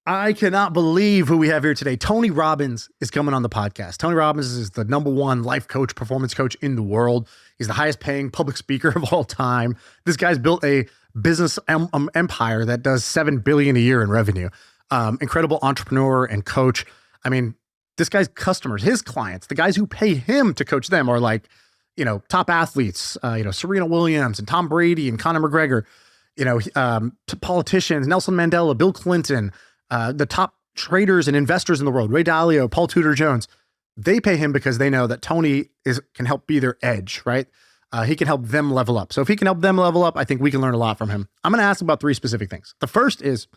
I cannot believe who we have here today. Tony Robbins is coming on the podcast. Tony Robbins is the #1 life coach, performance coach in the world. He's the highest paying public speaker of all time. This guy's built a business empire that does $7 billion a year in revenue. Incredible entrepreneur and coach. I mean, this guy's customers, his clients, the guys who pay him to coach them are like, top athletes, Serena Williams and Tom Brady and Conor McGregor, politicians, Nelson Mandela, Bill Clinton, the top traders and investors in the world, Ray Dalio, Paul Tudor Jones. They pay him because they know that Tony can help be their edge, right? He can help them level up. So if he can help them level up, I think we can learn a lot from him. I'm going to ask about 3 specific things. The first is,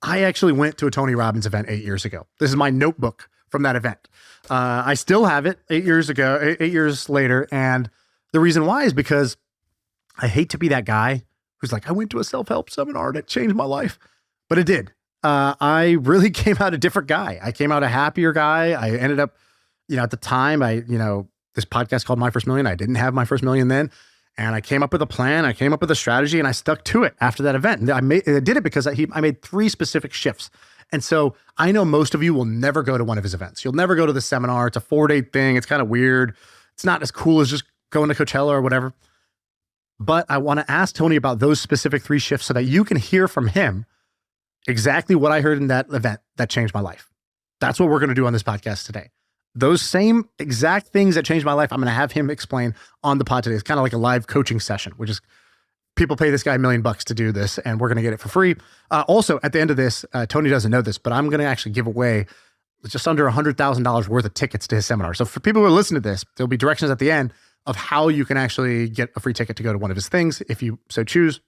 I actually went to a Tony Robbins event 8 years ago. This is my notebook from that event. I still have it 8 years ago, 8 years later. And the reason why is because I hate to be that guy who's like, I went to a self-help seminar that changed my life, but it did. I really came out a different guy. I came out a happier guy. I ended up, at the time, this podcast called My First Million. I didn't have my first million then. And I came up with a plan. I came up with a strategy and I stuck to it after that event. And I did it because I made 3 specific shifts. And so I know most of you will never go to one of his events. You'll never go to the seminar. It's a 4-day thing. It's kind of weird. It's not as cool as just going to Coachella or whatever. But I want to ask Tony about those specific 3 shifts so that you can hear from him exactly what I heard in that event that changed my life. That's what we're going to do on this podcast today. Those same exact things that changed my life, I'm going to have him explain on the pod today. It's kind of like a live coaching session, which is people pay this guy $1 million to do this, and we're going to get it for free. Also, at the end of this, Tony doesn't know this, but I'm going to actually give away just under $100,000 worth of tickets to his seminar. So for people who are listening to this, there'll be directions at the end of how you can actually get a free ticket to go to one of his things, if you so choose.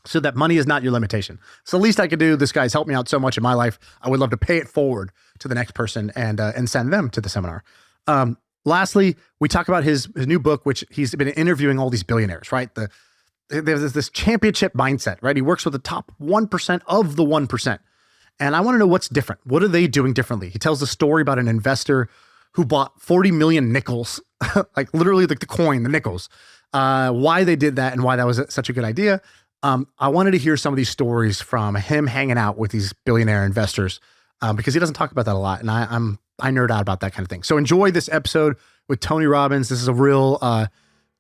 So that money is not your limitation. So the least I could do, this guy's helped me out so much in my life. I would love to pay it forward to the next person and send them to the seminar. Lastly, we talk about his new book, which he's been interviewing all these billionaires, right? There's this championship mindset, right? He works with the top 1% of the 1%. And I want to know what's different. What are they doing differently? He tells a story about an investor who bought 40 million nickels, like literally like the coin, the nickels, why they did that and why that was such a good idea. I wanted to hear some of these stories from him hanging out with these billionaire investors because he doesn't talk about that a lot. And I nerd out about that kind of thing. So enjoy this episode with Tony Robbins. This is a real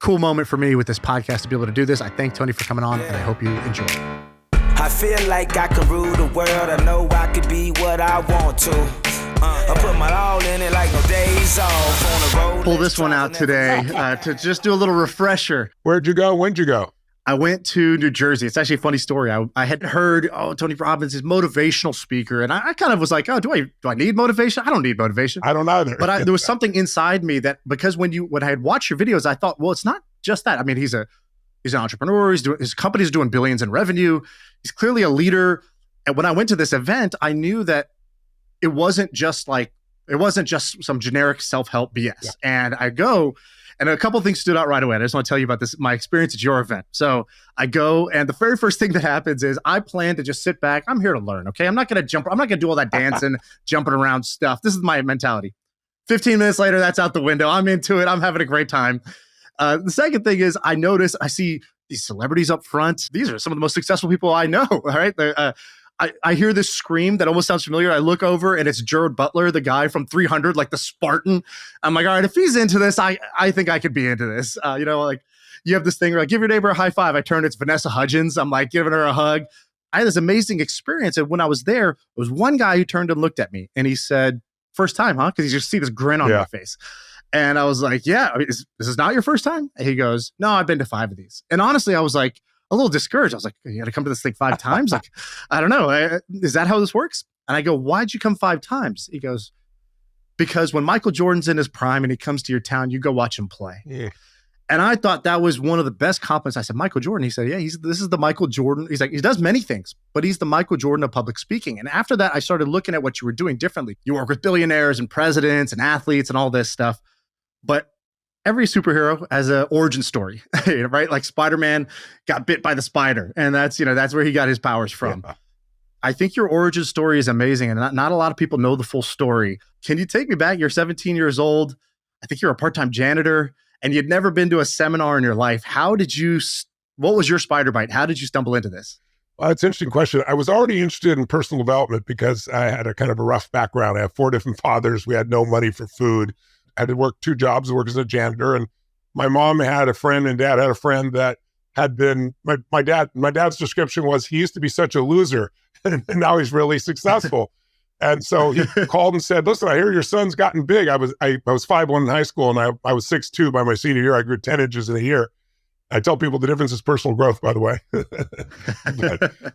cool moment for me with this podcast to be able to do this. I thank Tony for coming on and I hope you enjoy. I feel like I can rule the world. I know I could be what I want to. I put my all in it like no days off on the road. Pull this one out today to just do a little refresher. Where'd you go? When'd you go? I went to New Jersey. It's actually a funny story. I had heard, Tony Robbins is motivational speaker. And I kind of was like, do I need motivation? I don't need motivation. I don't either. But there was something inside me that, because when I had watched your videos, I thought, well, it's not just that. I mean, he's an entrepreneur. His company's doing billions in revenue. He's clearly a leader. And when I went to this event, I knew that it wasn't just some generic self-help BS. Yeah. And I go, and a couple of things stood out right away. I just want to tell you about this, my experience at your event. So I go, and the very first thing that happens is I plan to just sit back. I'm here to learn, okay? I'm not going to jump. I'm not going to do all that dancing, jumping around stuff. This is my mentality. 15 minutes later, that's out the window. I'm into it. I'm having a great time. The second thing is I see these celebrities up front. These are some of the most successful people I know, all right? I hear this scream that almost sounds familiar. I look over and it's Gerard Butler, the guy from 300, like the Spartan. I'm like, all right, if he's into this, I think I could be into this. Like you have this thing where like, give your neighbor a high five. I turned, it's Vanessa Hudgens. I'm like giving her a hug. I had this amazing experience. And when I was there, there was one guy who turned and looked at me and he said, first time, huh? Because you just see this grin on my face. And I was like, yeah, this is not your first time? And he goes, no, I've been to 5 of these. And honestly, I was like, a little discouraged. I was like, you got to come to this thing 5 times? Like, I don't know. Is that how this works? And I go, why'd you come 5 times? He goes, because when Michael Jordan's in his prime and he comes to your town, you go watch him play. Yeah. And I thought that was one of the best compliments. I said, Michael Jordan. He said, yeah, this is the Michael Jordan. He's like, he does many things, but he's the Michael Jordan of public speaking. And after that, I started looking at what you were doing differently. You work with billionaires and presidents and athletes and all this stuff. But every superhero has an origin story, right? Like Spider-Man got bit by the spider, and that's where he got his powers from. Yeah. I think your origin story is amazing, and not a lot of people know the full story. Can you take me back? You're 17 years old. I think you're a part-time janitor, and you'd never been to a seminar in your life. What was your spider bite? How did you stumble into this? Well, that's an interesting question. I was already interested in personal development because I had a kind of a rough background. I have 4 different fathers. We had no money for food. I had to work 2 jobs, work as a janitor. And my mom had a friend and dad had a friend that had been, my dad's description was he used to be such a loser and now he's really successful. And so he called and said, listen, I hear your son's gotten big. I was 5'1" in high school and I was 6'2" by my senior year. I grew 10 inches in a year. I tell people the difference is personal growth, by the way.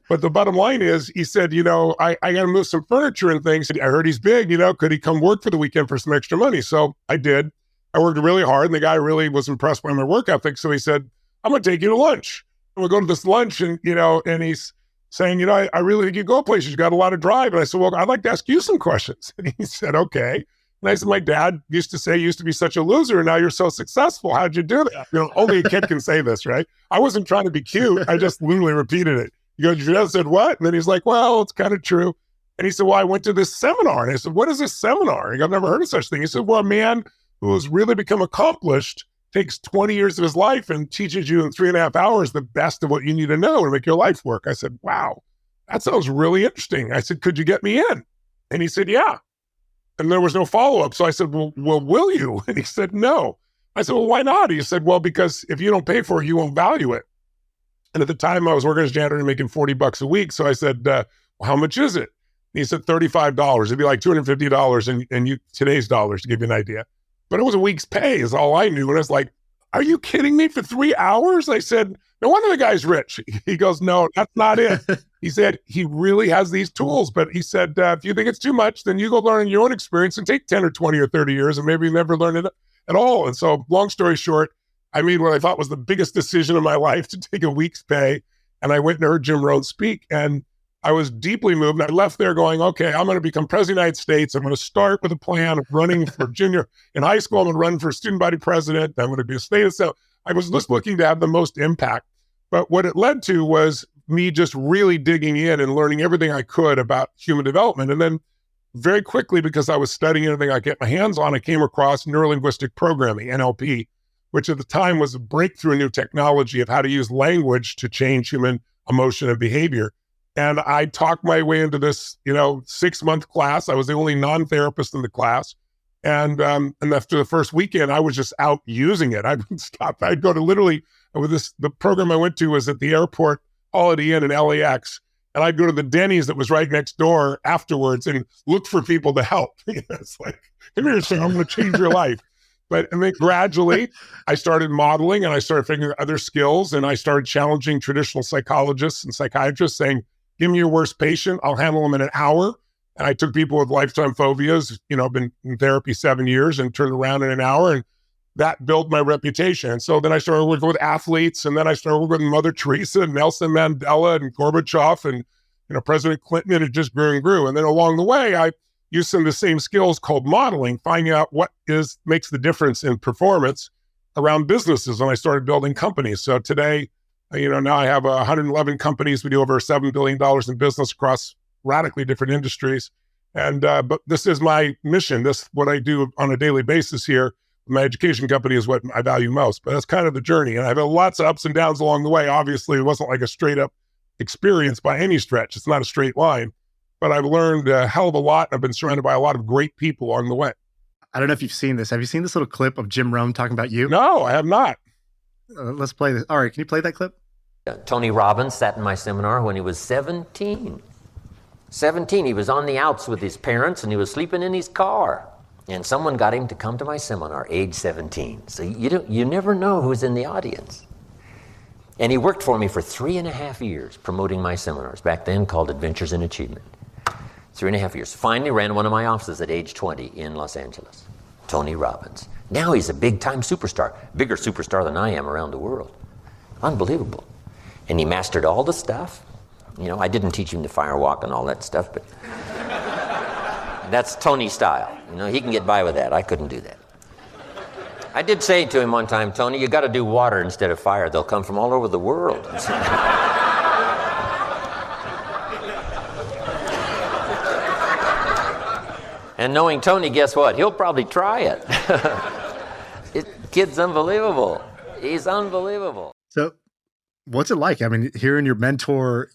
but the bottom line is, he said, I got to move some furniture and things. I heard he's big, could he come work for the weekend for some extra money? So I did. I worked really hard and the guy really was impressed by my work ethic. So he said, I'm going to take you to lunch. And we'll go to this lunch and, and he's saying, I really think you go places. You got a lot of drive. And I said, well, I'd like to ask you some questions. And he said, okay. And I said, my dad used to say you used to be such a loser and now you're so successful. How'd you do that? Only a kid can say this, right? I wasn't trying to be cute. I just literally repeated it. He goes, your dad said what? And then he's like, well, it's kind of true. And he said, well, I went to this seminar. And I said, what is this seminar? I've never heard of such thing. He said, well, a man who has really become accomplished takes 20 years of his life and teaches you in 3.5 hours the best of what you need to know to make your life work. I said, wow, that sounds really interesting. I said, could you get me in? And he said, yeah. And there was no follow-up. So I said, well, will you? And he said, no. I said, well, why not? He said, well, because if you don't pay for it, you won't value it. And at the time I was working as a janitor and making $40 a week. So I said, well, how much is it? And he said, $35. It'd be like $250 in today's dollars to give you an idea. But it was a week's pay is all I knew. And I was like, are you kidding me? For 3 hours? I said, no wonder the guy's rich. He goes, no, that's not it. He said, he really has these tools. But he said, if you think it's too much, then you go learn in your own experience and take 10 or 20 or 30 years and maybe never learn it at all. And so long story short, I made what I thought was the biggest decision of my life to take a week's pay. And I went and heard Jim Rohn speak. And I was deeply moved. And I left there going, okay, I'm going to become president of the United States. I'm going to start with a plan of running for junior. In high school, I'm going to run for student body president. I'm going to be a state assembly. I was just looking to have the most impact. But what it led to was me just really digging in and learning everything I could about human development. And then very quickly, because I was studying everything I get my hands on, I came across neurolinguistic programming, NLP, which at the time was a breakthrough new technology of how to use language to change human emotion and behavior. And I talked my way into this, 6-month class. I was the only non-therapist in the class. And after the first weekend, I was just out using it. I wouldn't stop. I'd go to literally, the program I went to was at the airport Holiday Inn in LAX. And I'd go to the Denny's that was right next door afterwards and look for people to help. It's like, come here, Shaan, I'm going to change your life. And then gradually I started modeling and I started figuring out other skills and I started challenging traditional psychologists and psychiatrists saying, give me your worst patient. I'll handle them in an hour. And I took people with lifetime phobias, I've been in therapy 7 years and turned around in an hour. And that built my reputation. And so then I started working with athletes. And then I started working with Mother Teresa and Nelson Mandela and Gorbachev and, President Clinton. And it just grew and grew. And then along the way, I used some of the same skills called modeling, finding out what makes the difference in performance around businesses. And I started building companies. So today, now I have 111 companies. We do over $7 billion in business across radically different industries. And, but this is my mission. This, what I do on a daily basis here. My education company is what I value most, but that's kind of the journey. And I've had lots of ups and downs along the way. Obviously, it wasn't like a straight up experience by any stretch. It's not a straight line, but I've learned a hell of a lot. I've been surrounded by a lot of great people along the way. I don't know if you've seen this. Have you seen this little clip of Jim Rohn talking about you? No, I have not. Let's play this. All right, can you play that clip? Tony Robbins sat in my seminar when he was 17. 17, he was on the outs with his parents and he was sleeping in his car. And someone got him to come to my seminar, age 17. So you never know who's in the audience. And he worked for me for 3.5 years promoting my seminars, back then called Adventures in Achievement. 3.5 years. Finally ran one of my offices at age 20 in Los Angeles. Tony Robbins. Now he's a big-time superstar, bigger superstar than I am around the world. Unbelievable. And he mastered all the stuff. I didn't teach him the firewalk and all that stuff, but that's Tony style. He can get by with that. I couldn't do that. I did say to him one time, Tony, you got to do water instead of fire. They'll come from all over the world. And knowing Tony, guess what? He'll probably try it. Kid's unbelievable. He's unbelievable. So What's it like? I mean, hearing your mentor,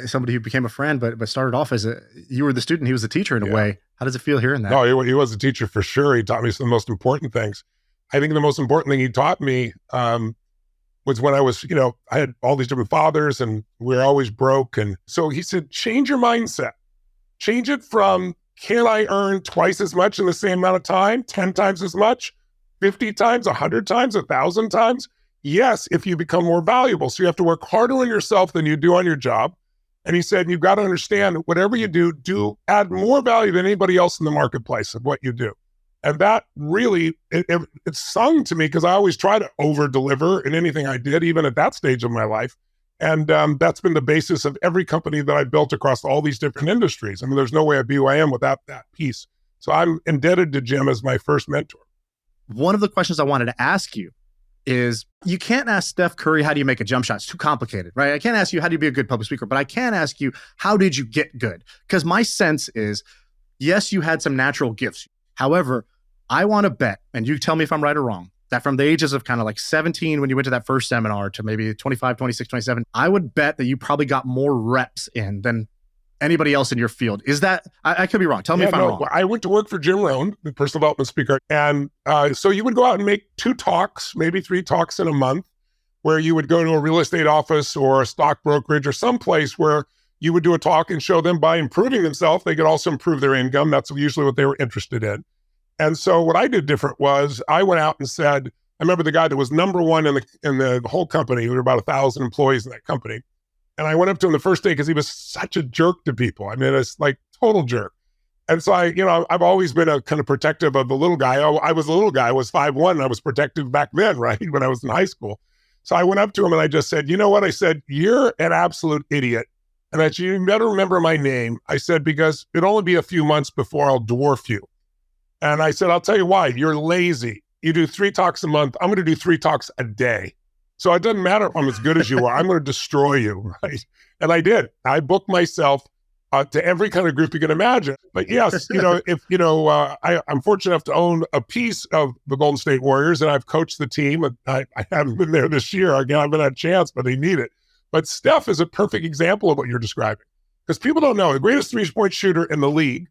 somebody who became a friend, but started off as you were the student, he was the teacher in a way. How does it feel hearing that? No, he was a teacher for sure. He taught me some of the most important things. I think the most important thing he taught me was when I was, I had all these different fathers and we were always broke. And so he said, change your mindset. Change it from, can I earn twice as much in the same amount of time, 10 times as much, 50 times, 100 times, 1,000 times? Yes, if you become more valuable. So you have to work harder on yourself than you do on your job. And he said, you've got to understand whatever you do add more value than anybody else in the marketplace of what you do. And that really, it sung to me because I always try to over deliver in anything I did, even at that stage of my life. And that's been the basis of every company that I built across all these different industries. I mean, there's no way I'd be who I am without that piece. So I'm indebted to Jim as my first mentor. One of the questions I wanted to ask you is, you can't ask Steph Curry, how do you make a jump shot? It's too complicated, right? I can't ask you, how do you be a good public speaker? But I can ask you, how did you get good? Because my sense is, yes, you had some natural gifts. However, I want to bet, and you tell me if I'm right or wrong, that from the ages of kind of like 17 when you went to that first seminar to maybe 25, 26, 27, I would bet that you probably got more reps in than anybody else in your field. Is that, I could be wrong. Tell me if I'm wrong. I went to work for Jim Rohn, the personal development speaker. And so you would go out and make 2 talks, maybe 3 talks in a month, where you would go to a real estate office or a stock brokerage or someplace where you would do a talk and show them by improving themselves, they could also improve their income. That's usually what they were interested in. And so what I did different was I went out and said, I remember the guy that was number one in the whole company. There were about 1,000 employees in that company. And I went up to him the first day because he was such a jerk to people. I mean, it's like total jerk. And so I've always been a kind of protective of the little guy. I was a little guy. I was 5'1", and I was protective back then, right? When I was in high school. So I went up to him and I just said, you know what? I said, you're an absolute idiot. And I said, you better remember my name. I said, because it'll only be a few months before I'll dwarf you. And I said, I'll tell you why. You're lazy. You do 3 talks a month. I'm going to do 3 talks a day. So it doesn't matter if I'm as good as you are. I'm going to destroy you, right? And I did. I booked myself to every kind of group you can imagine. But yes, I'm fortunate enough to own a piece of the Golden State Warriors, and I've coached the team. I haven't been there this year. Again, I haven't had a chance, but they need it. But Steph is a perfect example of what you're describing, because people don't know the greatest 3-point shooter in the league.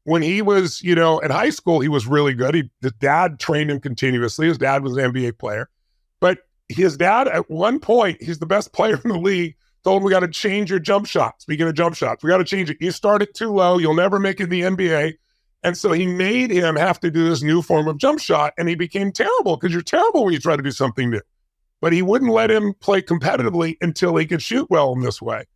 When he was, in high school, he was really good. His dad trained him continuously. His dad was an NBA player. But his dad, at one point, he's the best player in the league, told him, we got to change your jump shot. Speaking of jump shots, we got to change it. You start it too low. You'll never make it in the NBA. And so he made him have to do this new form of jump shot. And he became terrible, because you're terrible when you try to do something new. But he wouldn't let him play competitively until he could shoot well in this way.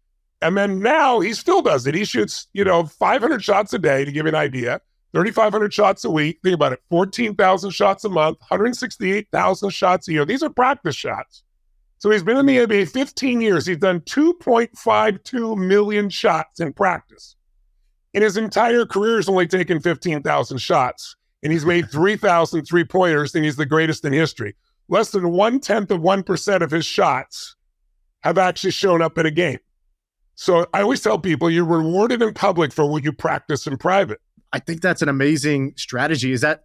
And then now he still does it. He shoots, 500 shots a day, to give you an idea, 3,500 shots a week. Think about it, 14,000 shots a month, 168,000 shots a year. These are practice shots. So he's been in the NBA 15 years. He's done 2.52 million shots in practice. In his entire career, he's only taken 15,000 shots, and he's made 3,000 3-pointers, and he's the greatest in history. Less than 0.1% of his shots have actually shown up in a game. So I always tell people, you're rewarded in public for what you practice in private. I think that's an amazing strategy. Is that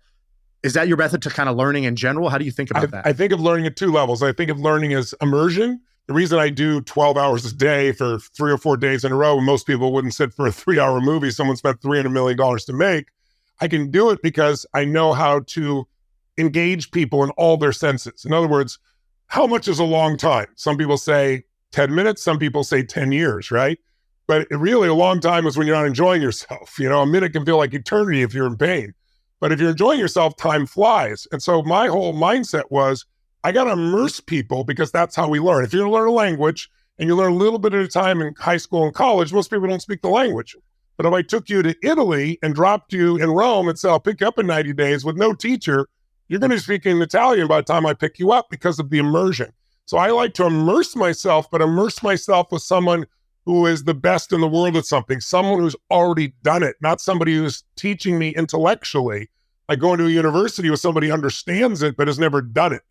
your method to kind of learning in general? How do you think about that? I think of learning at 2 levels. I think of learning as immersion. The reason I do 12 hours a day for 3 or 4 days in a row, when most people wouldn't sit for a 3-hour movie someone spent $300 million to make, I can do it because I know how to engage people in all their senses. In other words, how much is a long time? Some people say 10 minutes, some people say 10 years, right? But really a long time is when you're not enjoying yourself. A minute can feel like eternity if you're in pain. But if you're enjoying yourself, time flies. And so my whole mindset was, I got to immerse people, because that's how we learn. If you're going to learn a language and you learn a little bit at a time in high school and college, most people don't speak the language. But if I took you to Italy and dropped you in Rome and said, I'll pick you up in 90 days with no teacher, you're going to be speaking Italian by the time I pick you up, because of the immersion. So I like to immerse myself, but immerse myself with someone who is the best in the world at something, someone who's already done it, not somebody who's teaching me intellectually. Like going to a university with somebody who understands it but has never done it.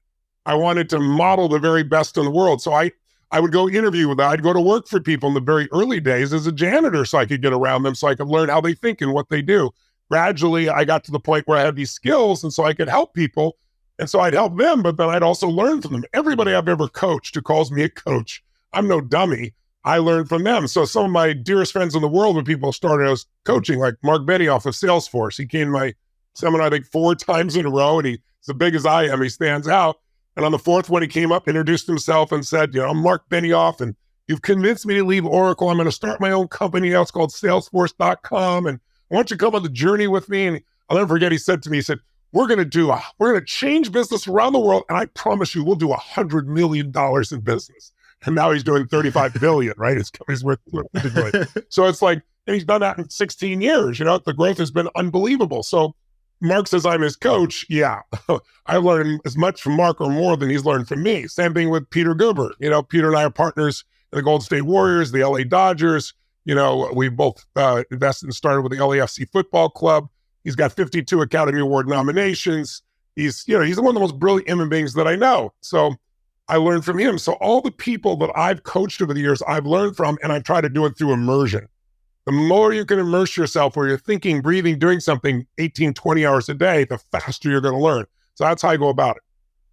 I wanted to model the very best in the world. So I would go interview with them. I'd go to work for people in the very early days as a janitor so I could get around them, so I could learn how they think and what they do. Gradually, I got to the point where I had these skills, and so I could help people. And so I'd help them, but then I'd also learn from them. Everybody I've ever coached who calls me a coach, I'm no dummy. I learned from them. So some of my dearest friends in the world, when people started as coaching, like Marc Benioff of Salesforce, he came to my seminar, I think 4 times in a row, and he's as big as I am. He stands out. And on the 4th one, he came up, introduced himself and said, I'm Marc Benioff, and you've convinced me to leave Oracle. I'm going to start my own company now. It's called Salesforce.com. And I want you to come on the journey with me. And I'll never forget, he said to me, we're going to change business around the world. And I promise you, we'll do $100 million in business. And now he's doing 35 billion, right? His company's worth $50 billion. So it's like, and he's done that in 16 years. The growth has been unbelievable. So Marc says I'm his coach. Yeah, I learned as much from Marc or more than he's learned from me. Same thing with Peter Guber. Peter and I are partners in the Golden State Warriors, the LA Dodgers. We both invested and started with the LAFC football club. He's got 52 Academy Award nominations. He's one of the most brilliant human beings that I know. So I learned from him. So all the people that I've coached over the years, I've learned from, and I try to do it through immersion. The more you can immerse yourself where you're thinking, breathing, doing something 18, 20 hours a day, the faster you're going to learn. So that's how I go about it.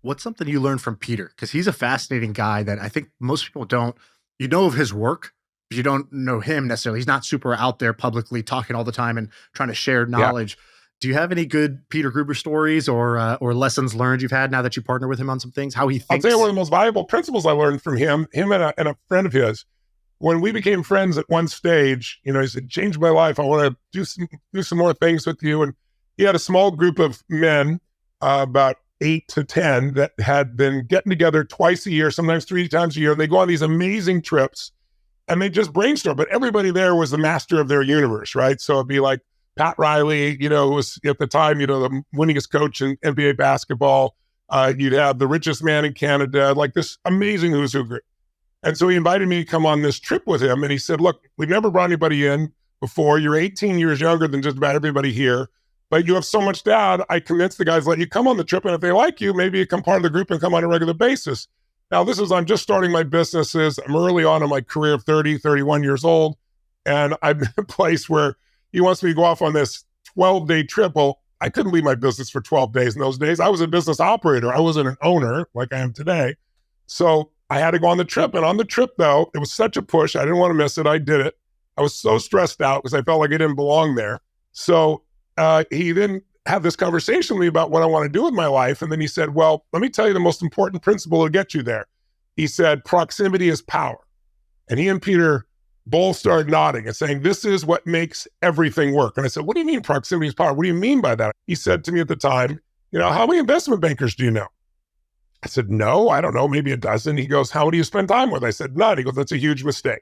What's something you learned from Peter? Because he's a fascinating guy that I think most people don't. You know of his work, but you don't know him necessarily. He's not super out there publicly talking all the time and trying to share knowledge. Yeah. Do you have any good Peter Guber stories or lessons learned you've had now that you partner with him on some things? How he thinks? I'll tell you one of the most valuable principles I learned from him and a friend of his. When we became friends at one stage, he said, "Changed my life. I want to do some more things with you." And he had a small group of men, about 8 to 10, that had been getting together twice a year, sometimes 3 times a year. And they go on these amazing trips and they just brainstorm. But everybody there was the master of their universe, right? So it'd be like Pat Riley, who was at the time, the winningest coach in NBA basketball. You'd have the richest man in Canada, like this amazing who's who group. And so he invited me to come on this trip with him. And he said, "Look, we've never brought anybody in before. You're 18 years younger than just about everybody here, but you have so much to add. I convinced the guys, let you come on the trip. And if they like you, maybe you become part of the group and come on a regular basis." Now, I'm just starting my businesses. I'm early on in my career of 30, 31 years old. And I'm in a place where he wants me to go off on this 12-day trip. Well, I couldn't leave my business for 12 days in those days. I was a business operator. I wasn't an owner like I am today. So I had to go on the trip. And on the trip, though, it was such a push. I didn't want to miss it. I did it. I was so stressed out because I felt like I didn't belong there. So he then had this conversation with me about what I want to do with my life. And then he said, "Well, let me tell you the most important principle to get you there." He said, "Proximity is power." And he and Peter both started nodding and saying, "This is what makes everything work." And I said, "What do you mean proximity is power? What do you mean by that?" He said to me at the time, "How many investment bankers do you know?" I said, "No, I don't know, maybe a dozen." He goes, "How do you spend time with?" I said, "None." He goes, "That's a huge mistake.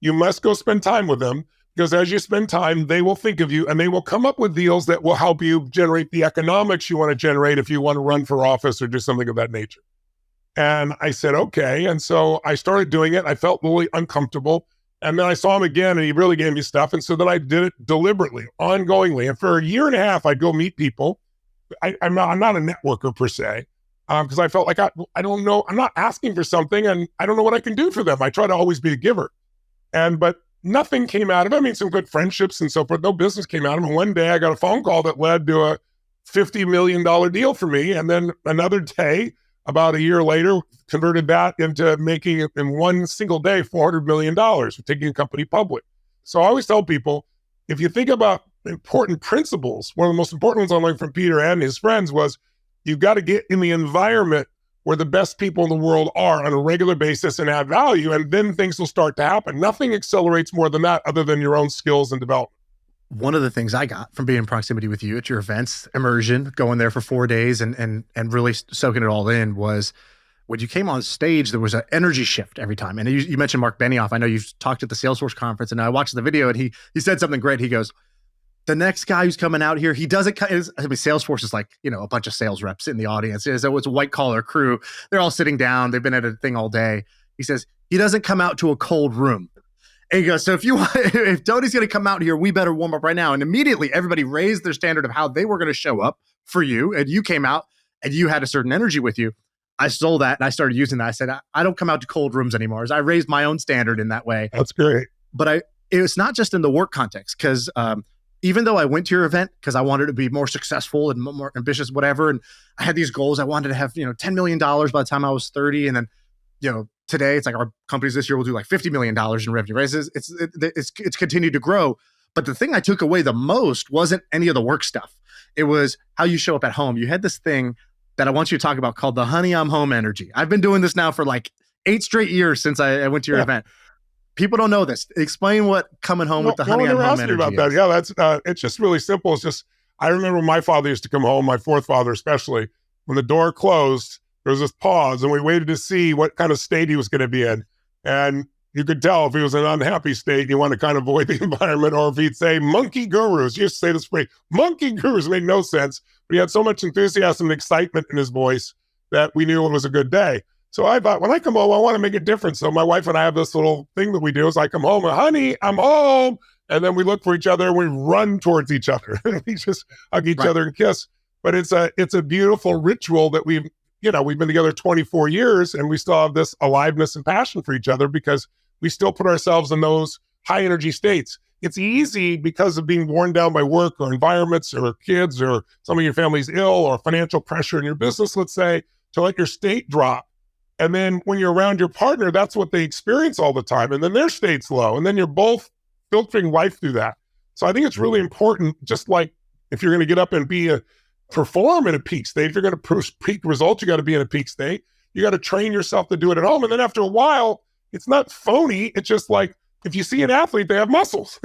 You must go spend time with them, because as you spend time, they will think of you and they will come up with deals that will help you generate the economics you want to generate if you want to run for office or do something of that nature." And I said, "Okay." And so I started doing it. I felt really uncomfortable. And then I saw him again and he really gave me stuff. And so then I did it deliberately, ongoingly. And for a year and a half, I'd go meet people. I'm not a networker per se, because I felt like I don't know, I'm not asking for something and I don't know what I can do for them. I try to always be a giver. But nothing came out of it. I mean, some good friendships and so forth. No business came out of it. And one day I got a phone call that led to a $50 million deal for me. And then another day, about a year later, converted that into making, in one single day, $400 million for taking a company public. So I always tell people, if you think about important principles, one of the most important ones I learned from Peter and his friends was, you've got to get in the environment where the best people in the world are on a regular basis and add value, and then things will start to happen. Nothing accelerates more than that other than your own skills and development. One of the things I got from being in proximity with you at your events, immersion, going there for 4 days and really soaking it all in, was when you came on stage, there was an energy shift every time. And you mentioned Marc Benioff. I know you talked at the Salesforce conference, and I watched the video, and he said something great. He goes, "The next guy who's coming out here, he doesn't." Salesforce is like, a bunch of sales reps in the audience. So it's a white collar crew. They're all sitting down. They've been at a thing all day. He says, "He doesn't come out to a cold room." And he goes, "So if Tony's going to come out here, we better warm up right now." And immediately everybody raised their standard of how they were going to show up for you. And you came out and you had a certain energy with you. I stole that and I started using that. I said, I don't come out to cold rooms anymore. As I raised my own standard in that way. That's great. But it's not just in the work context, because even though I went to your event because I wanted to be more successful and more ambitious, whatever, and I had these goals, I wanted to have $10 million by the time I was 30, and then today. It's like our companies this year will do like $50 million in revenue, right? It's continued to grow. But the thing I took away the most wasn't any of the work stuff. It was how you show up at home. You had this thing that I want you to talk about called the honey, I'm home energy. I've been doing this now for like 8 straight years since I went to your event. People don't know this. Explain what coming home with the honey, I'm home energy about that. Yeah, that's it's just really simple. It's just, I remember when my father used to come home, my fourth father especially, when the door closed, there was this pause and we waited to see what kind of state he was going to be in. And you could tell if he was in an unhappy state, you want to kind of avoid the environment, or if he'd say monkey gurus. He used to say this phrase, monkey gurus, made no sense, but he had so much enthusiasm and excitement in his voice that we knew it was a good day. So I thought, when I come home, I want to make a difference. So my wife and I have this little thing that we do is I come home, honey, I'm home. And then we look for each other and we run towards each other. We just hug each other and kiss. But it's a beautiful ritual that we've been together 24 years and we still have this aliveness and passion for each other because we still put ourselves in those high energy states. It's easy because of being worn down by work or environments or kids or some of your family's ill or financial pressure in your business, let's say, to let your state drop. And then when you're around your partner, that's what they experience all the time. And then their state's low. And then you're both filtering life through that. So I think it's really important, just like if you're going to get up and perform in a peak state, if you're going to produce peak results, you got to be in a peak state. You got to train yourself to do it at home. And then after a while, it's not phony. It's just like, if you see an athlete, they have muscles.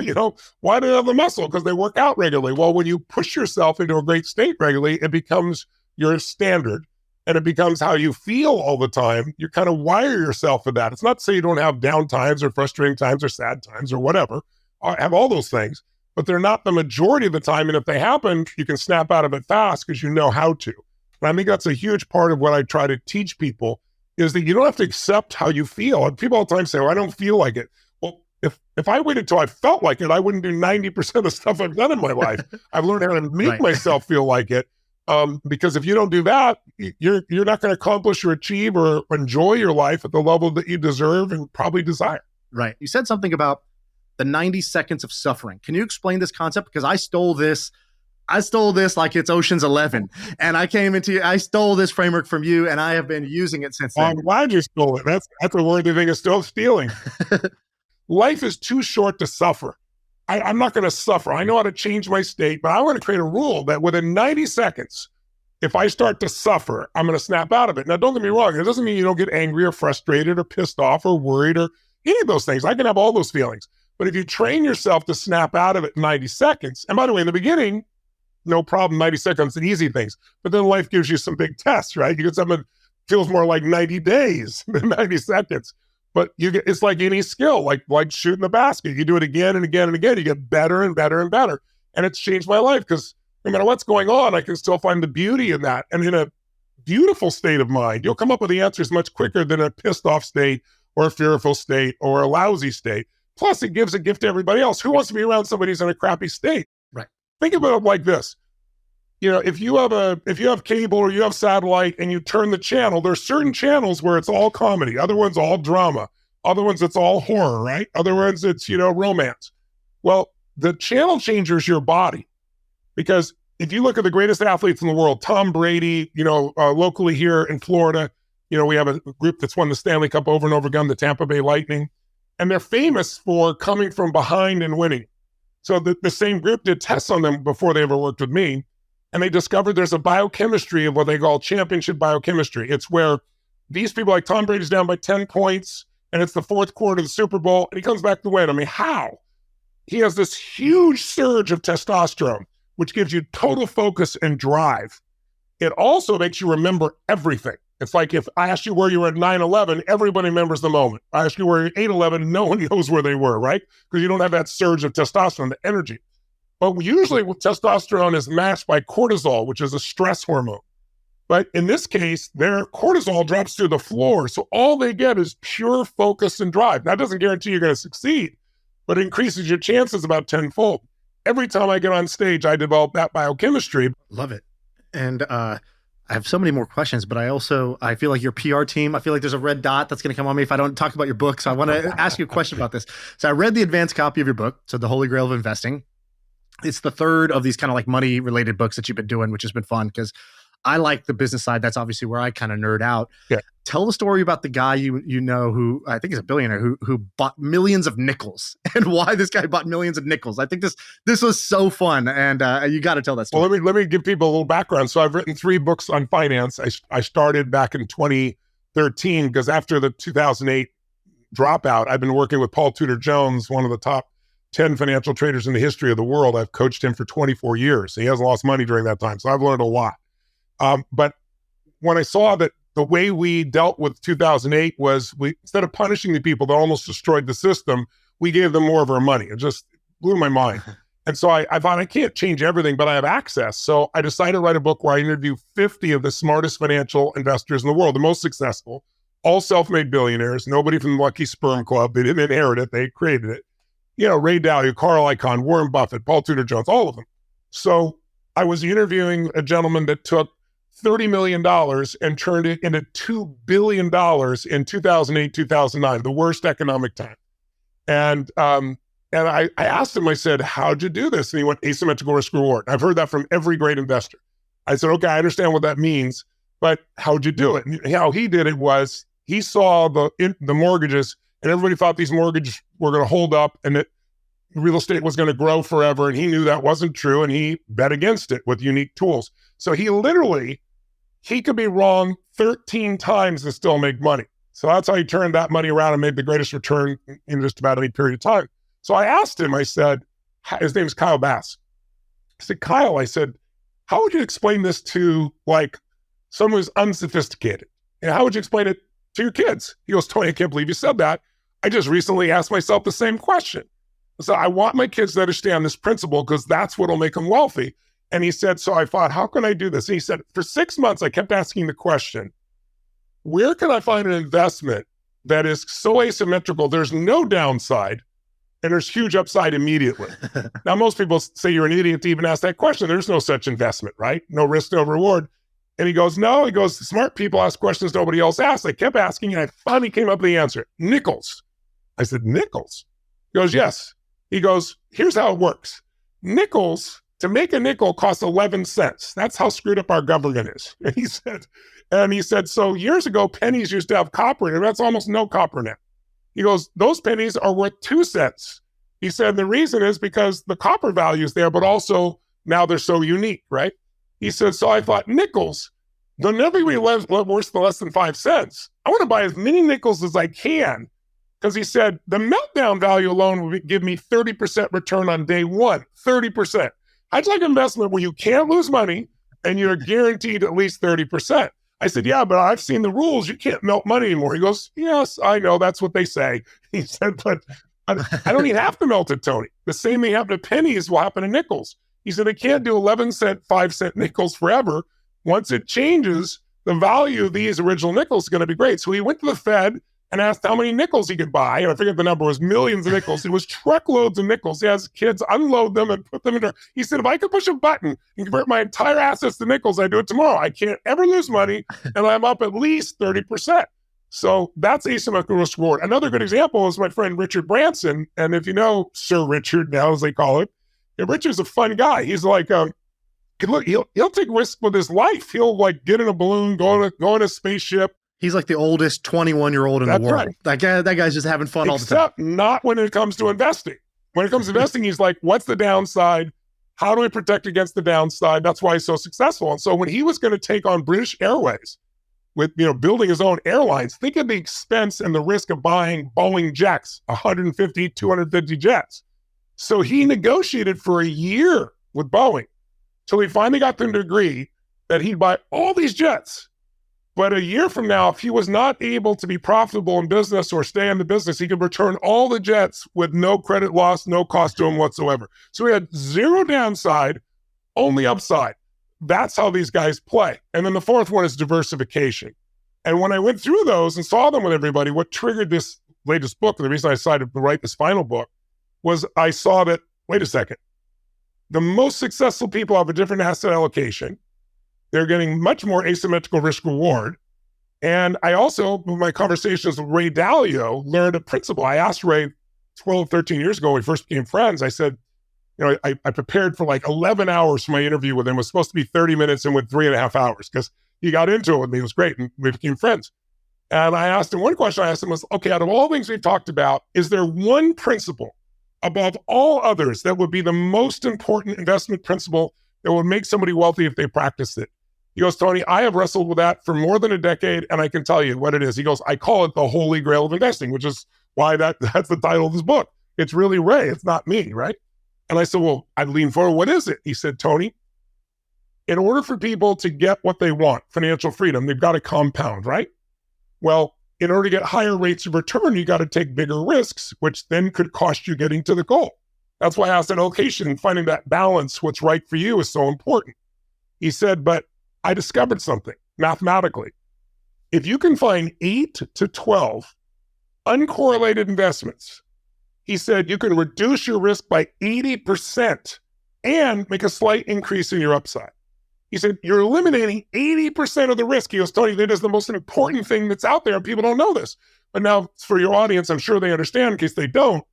Why do they have the muscle? Because they work out regularly. Well, when you push yourself into a great state regularly, it becomes your standard. And it becomes how you feel all the time. You kind of wire yourself for that. It's not to say you don't have down times or frustrating times or sad times or whatever. I have all those things, but they're not the majority of the time. And if they happen, you can snap out of it fast because you know how to. And I think that's a huge part of what I try to teach people is that you don't have to accept how you feel. And people all the time say, I don't feel like it. Well, if I waited till I felt like it, I wouldn't do 90% of the stuff I've done in my life. I've learned how to make myself feel like it. Because if you don't do that, you're not going to accomplish or achieve or enjoy your life at the level that you deserve and probably desire. Right. You said something about the 90 seconds of suffering. Can you explain this concept? Because I stole this like it's Ocean's 11. And I stole this framework from you and I have been using it since then. I'm glad you stole it. That's a worthy thing of still stealing. Life is too short to suffer. I'm not going to suffer. I know how to change my state, but I want to create a rule that within 90 seconds, if I start to suffer, I'm going to snap out of it. Now, don't get me wrong. It doesn't mean you don't get angry or frustrated or pissed off or worried or any of those things. I can have all those feelings. But if you train yourself to snap out of it in 90 seconds, and by the way, in the beginning, no problem, 90 seconds and easy things. But then life gives you some big tests, right? You get something that feels more like 90 days than 90 seconds. But it's like any skill, like shooting the basket. You do it again and again and again. You get better and better and better. And it's changed my life because no matter what's going on, I can still find the beauty in that. And in a beautiful state of mind, you'll come up with the answers much quicker than a pissed off state or a fearful state or a lousy state. Plus, it gives a gift to everybody else. Who wants to be around somebody who's in a crappy state? Right. Think about it like this. If you have cable or you have satellite and you turn the channel, there's certain channels where it's all comedy, other ones all drama, other ones it's all horror, right? Other ones it's, romance. Well, the channel changer is your body. Because if you look at the greatest athletes in the world, Tom Brady, locally here in Florida, we have a group that's won the Stanley Cup over and over again, the Tampa Bay Lightning, and they're famous for coming from behind and winning. So the same group did tests on them before they ever worked with me. And they discovered there's a biochemistry of what they call championship biochemistry. It's where these people, like Tom Brady's down by 10 points, and it's the fourth quarter of the Super Bowl, and he comes back to win. I mean, how? He has this huge surge of testosterone, which gives you total focus and drive. It also makes you remember everything. It's like if I ask you where you were at 9/11, everybody remembers the moment. I ask you where you're 8/11, no one knows where they were, right? Because you don't have that surge of testosterone, the energy. But usually testosterone is matched by cortisol, which is a stress hormone. But in this case, their cortisol drops through the floor. So all they get is pure focus and drive. That doesn't guarantee you're going to succeed, but it increases your chances about tenfold. Every time I get on stage, I develop that biochemistry. Love it. And I have so many more questions, but I feel like your PR team, I feel like there's a red dot that's going to come on me if I don't talk about your book. So I want to ask you a question about this. So I read the advanced copy of your book, so The Holy Grail of Investing. It's the third of these kind of like money related books that you've been doing, which has been fun because I like the business side. That's obviously where I kind of nerd out. Yeah. Tell the story about the guy you know who I think is a billionaire who bought millions of nickels and why this guy bought millions of nickels. I think this was so fun, and you got to tell that story. Well, let me give people a little background. So I've written 3 books on finance. I started back in 2013 because after the 2008 dropout, I've been working with Paul Tudor Jones, one of the top 10 financial traders in the history of the world. I've coached him for 24 years. He hasn't lost money during that time, so I've learned a lot. But when I saw that the way we dealt with 2008 was instead of punishing the people that almost destroyed the system, we gave them more of our money. It just blew my mind. And so I thought, I can't change everything, but I have access. So I decided to write a book where I interview 50 of the smartest financial investors in the world, the most successful, all self-made billionaires, nobody from the Lucky Sperm Club. They didn't inherit it. They created it. Ray Dalio, Carl Icahn, Warren Buffett, Paul Tudor Jones, all of them. So I was interviewing a gentleman that took $30 million and turned it into $2 billion in 2008, 2009, the worst economic time. And I asked him, I said, how'd you do this? And he went, asymmetrical risk reward. I've heard that from every great investor. I said, okay, I understand what that means, but how'd you do it? And how he did it was he saw the mortgages, and everybody thought these mortgages were going to hold up and that real estate was going to grow forever. And he knew that wasn't true. And he bet against it with unique tools. So he could be wrong 13 times and still make money. So that's how he turned that money around and made the greatest return in just about any period of time. So I asked him, I said, his name is Kyle Bass. I said, Kyle, I said, how would you explain this to like someone who's unsophisticated? And how would you explain it to your kids? He goes, Tony, I can't believe you said that. I just recently asked myself the same question. So I want my kids to understand this principle because that's what will make them wealthy. And he said, so I thought, how can I do this? And he said, for 6 months, I kept asking the question, where can I find an investment that is so asymmetrical, there's no downside, and there's huge upside immediately? Now, most people say you're an idiot to even ask that question. There's no such investment, right? No risk, no reward. And he goes, no. He goes, smart people ask questions nobody else asks. I kept asking, and I finally came up with the answer. Nickels. I said, nickels? He goes, yes. He goes, here's how it works. Nickels, to make a nickel costs 11 cents. That's how screwed up our government is. And he said, so years ago, pennies used to have copper in it. That's almost no copper now. He goes, those pennies are worth 2 cents. He said, the reason is because the copper value is there, but also now they're so unique, right? He said, so I thought nickels, they'll never be worse than less than 5 cents. I want to buy as many nickels as I can. Because he said, the meltdown value alone would give me 30% return on day one, 30%. I'd like an investment where you can't lose money and you're guaranteed at least 30%. I said, yeah, but I've seen the rules. You can't melt money anymore. He goes, yes, I know. That's what they say. He said, but I don't even have to melt it, Tony. The same thing happened to pennies will happen to nickels. He said, they can't do 11 cent, 5 cent nickels forever. Once it changes, the value of these original nickels is going to be great. So he went to the Fed and asked how many nickels he could buy. And I forget the number, was millions of nickels. It was truckloads of nickels. He has kids unload them and put them in there. He said, if I could push a button and convert my entire assets to nickels, I do it tomorrow. I can't ever lose money, and I'm up at least 30%. So that's asymmetrical risk reward. Another good example is my friend Richard Branson. And if you know Sir Richard now, as they call it, Richard's a fun guy. He's like, look, he'll take risks with his life. He'll like get in a balloon, go in a spaceship. He's like the oldest 21-year-old in the world. Right. That guy's just having fun all the time. Except not when it comes to investing. When it comes to investing, he's like, what's the downside? How do I protect against the downside? That's why he's so successful. And so when he was going to take on British Airways with, building his own airlines, think of the expense and the risk of buying Boeing jets, 150, 250 jets. So he negotiated for a year with Boeing till he finally got them to agree that he'd buy all these jets. But a year from now, if he was not able to be profitable in business or stay in the business, he could return all the jets with no credit loss, no cost to him whatsoever. So he had zero downside, only upside. That's how these guys play. And then the fourth one is diversification. And when I went through those and saw them with everybody, what triggered this latest book, and the reason I decided to write this final book, was I saw that, wait a second, the most successful people have a different asset allocation. They're getting much more asymmetrical risk reward. And I also, with my conversations with Ray Dalio, learned a principle. I asked Ray 12, 13 years ago when we first became friends, I said, I prepared for like 11 hours for my interview with him. It was supposed to be 30 minutes and went 3.5 hours because he got into it with me. It was great. And we became friends. And I asked him, one question I asked him was, okay, out of all things we've talked about, is there one principle above all others that would be the most important investment principle that would make somebody wealthy if they practiced it? He goes, Tony, I have wrestled with that for more than a decade, and I can tell you what it is. He goes, I call it the holy grail of investing, which is why that's the title of this book. It's really Ray. It's not me, right? And I said, well, I leaned forward. What is it? He said, Tony, in order for people to get what they want, financial freedom, they've got to compound, right? Well, in order to get higher rates of return, you got to take bigger risks, which then could cost you getting to the goal. That's why asset allocation and finding that balance, what's right for you, is so important. He said, but I discovered something mathematically. If you can find 8 to 12 uncorrelated investments, he said you can reduce your risk by 80% and make a slight increase in your upside. He said, you're eliminating 80% of the risk. He goes, Tony, that is the most important thing that's out there, and people don't know this. But now for your audience, I'm sure they understand in case they don't.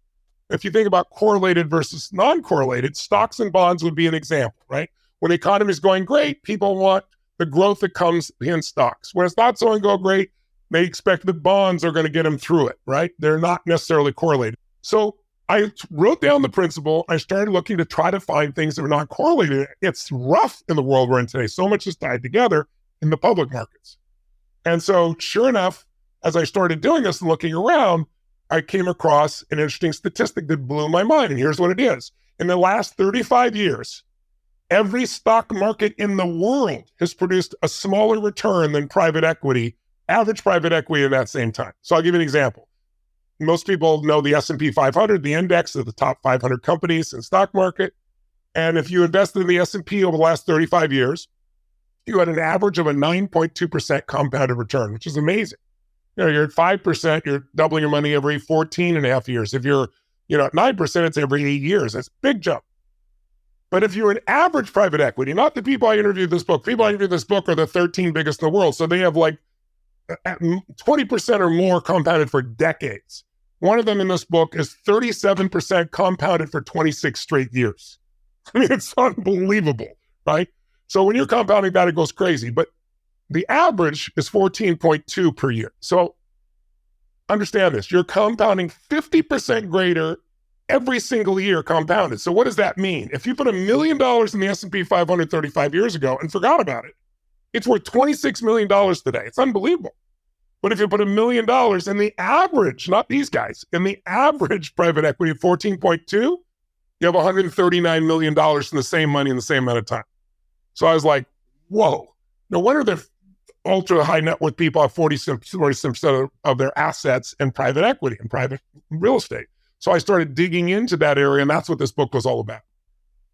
If you think about correlated versus non-correlated, stocks and bonds would be an example, right? When the economy is going great, people want the growth that comes in stocks. When it's not so go great, they expect that bonds are going to get them through it, right? They're not necessarily correlated. So I wrote down the principle. I started looking to try to find things that are not correlated. It's rough in the world we're in today. So much is tied together in the public markets. And so sure enough, as I started doing this and looking around, I came across an interesting statistic that blew my mind. And here's what it is. In the last 35 years, every stock market in the world has produced a smaller return than private equity, average private equity in that same time. So I'll give you an example. Most people know the S&P 500, the index of the top 500 companies in stock market. And if you invested in the S&P over the last 35 years, you had an average of a 9.2% compounded return, which is amazing. You're at 5%, you're doubling your money every 14 and a half years. If you're at 9%, it's every 8 years. That's a big jump. But if you're an average private equity, not the people I interviewed this book, people I interviewed this book are the 13 biggest in the world. So they have like 20% or more compounded for decades. One of them in this book is 37% compounded for 26 straight years. I mean, it's unbelievable, right? So when you're compounding that, it goes crazy. But the average is 14.2 per year. So understand this, you're compounding 50% greater every single year compounded. So what does that mean? If you put $1 million in the S&P 500 35 years ago and forgot about it, it's worth $26 million today. It's unbelievable. But if you put $1 million in the average, not these guys, in the average private equity of 14.2, you have $139 million in the same money in the same amount of time. So I was like, whoa. No wonder the ultra high net worth people have 40% of their assets in private equity and private real estate. So I started digging into that area, and that's what this book was all about.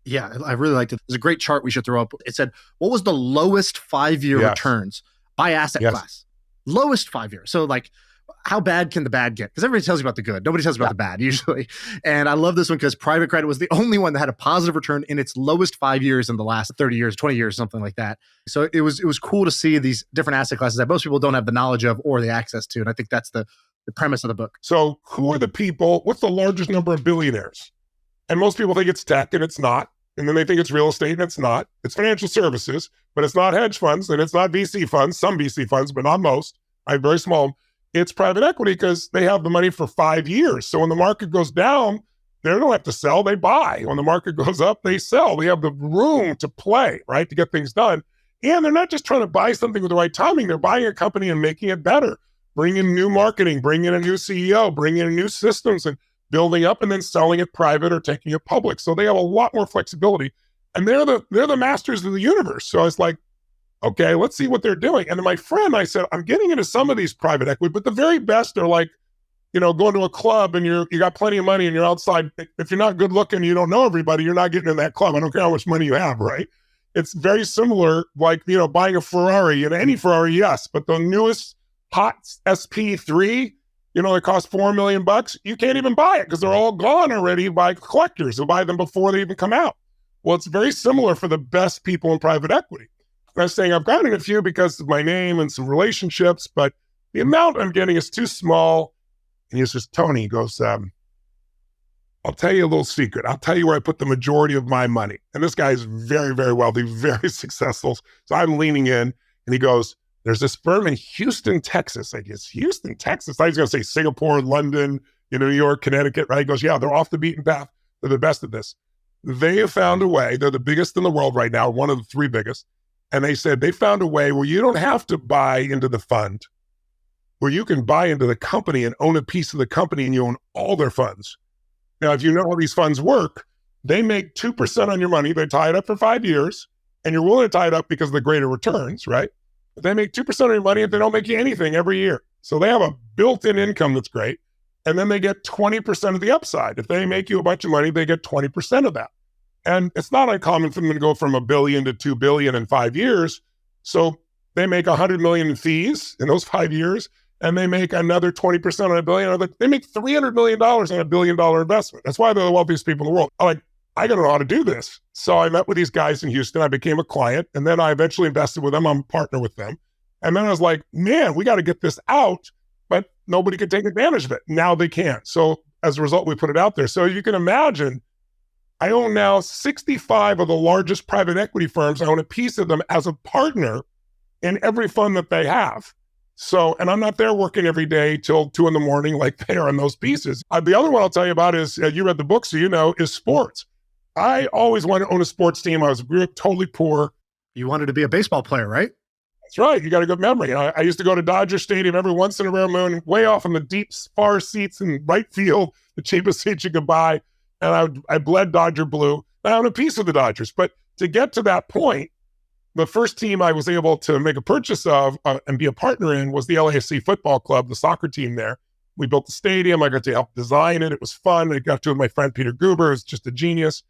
Yeah, I really liked it. There's a great chart we should throw up. It said, what was the lowest 5-year returns by asset class? Lowest 5 years. So like, how bad can the bad get? Because everybody tells you about the good. Nobody tells you about the bad usually. And I love this one because private credit was the only one that had a positive return in its lowest 5 years in the last 30 years, 20 years, something like that. So it was cool to see these different asset classes that most people don't have the knowledge of or the access to. And I think that's the premise of the book. So who are the people, what's the largest number of billionaires? And most people think it's tech, and it's not. And then they think it's real estate, and it's not. It's financial services, but it's not hedge funds, and it's not VC funds, some VC funds, but not most. Very small. It's private equity because they have the money for 5 years. So when the market goes down, they don't have to sell, they buy. When the market goes up, they sell. They have the room to play, right, to get things done. And they're not just trying to buy something with the right timing. They're buying a company and making it better, bringing in new marketing, bringing in a new CEO, bringing in new systems and building up and then selling it private or taking it public. So they have a lot more flexibility. And they're the masters of the universe. So I was like, okay, let's see what they're doing. And then my friend, I said, I'm getting into some of these private equity, but the very best are like, going to a club and you got plenty of money and you're outside. If you're not good looking, you don't know everybody, you're not getting in that club. I don't care how much money you have, right? It's very similar, like, buying a Ferrari, any Ferrari, yes, but the newest hot SP3, it costs $4 million. You can't even buy it because they're all gone already by collectors who buy them before they even come out. Well, it's very similar for the best people in private equity. I was saying I've gotten a few because of my name and some relationships, but the amount I'm getting is too small. And he says, Tony, he goes, I'll tell you a little secret. I'll tell you where I put the majority of my money. And this guy is very, very wealthy, very successful. So I'm leaning in and he goes, there's this firm in Houston, Texas. I guess Houston, Texas. I was going to say Singapore, London, New York, Connecticut, right? He goes, yeah, they're off the beaten path. They're the best at this. They have found a way. They're the biggest in the world right now, one of the 3 biggest. And they said they found a way where you don't have to buy into the fund, where you can buy into the company and own a piece of the company and you own all their funds. Now, if you know how these funds work, they make 2% on your money. They tie it up for 5 years, and you're willing to tie it up because of the greater returns, right? But they make 2% on your money if they don't make you anything every year. So they have a built-in income that's great. And then they get 20% of the upside. If they make you a bunch of money, they get 20% of that. And it's not uncommon for them to go from $1 billion to $2 billion in 5 years. So they make $100 million in fees in those 5 years, and they make another 20% on $1 billion. They make $300 million on $1 billion investment. That's why they're the wealthiest people in the world. I'm like, I gotta know how to do this. So I met with these guys in Houston. I became a client, and then I eventually invested with them. I'm a partner with them. And then I was like, man, we got to get this out, but nobody could take advantage of it. Now they can. So as a result, we put it out there. So you can imagine, I own now 65 of the largest private equity firms. I own a piece of them as a partner in every fund that they have. So, and I'm not there working every day till 2 a.m. like they are on those pieces. The other one I'll tell you about is, you read the book, so you know, is sports. I always wanted to own a sports team. I grew up totally poor. You wanted to be a baseball player, right? That's right. You got a good memory. I used to go to Dodger Stadium every once in a rare moon, way off in the deep, far seats in right field, the cheapest seats you could buy. And I bled Dodger blue. I own a piece of the Dodgers. But to get to that point, the first team I was able to make a purchase of and be a partner in was the LAFC football club, the soccer team there. We built the stadium. I got to help design it. It was fun. I got to with my friend Peter Guber, who's just a genius.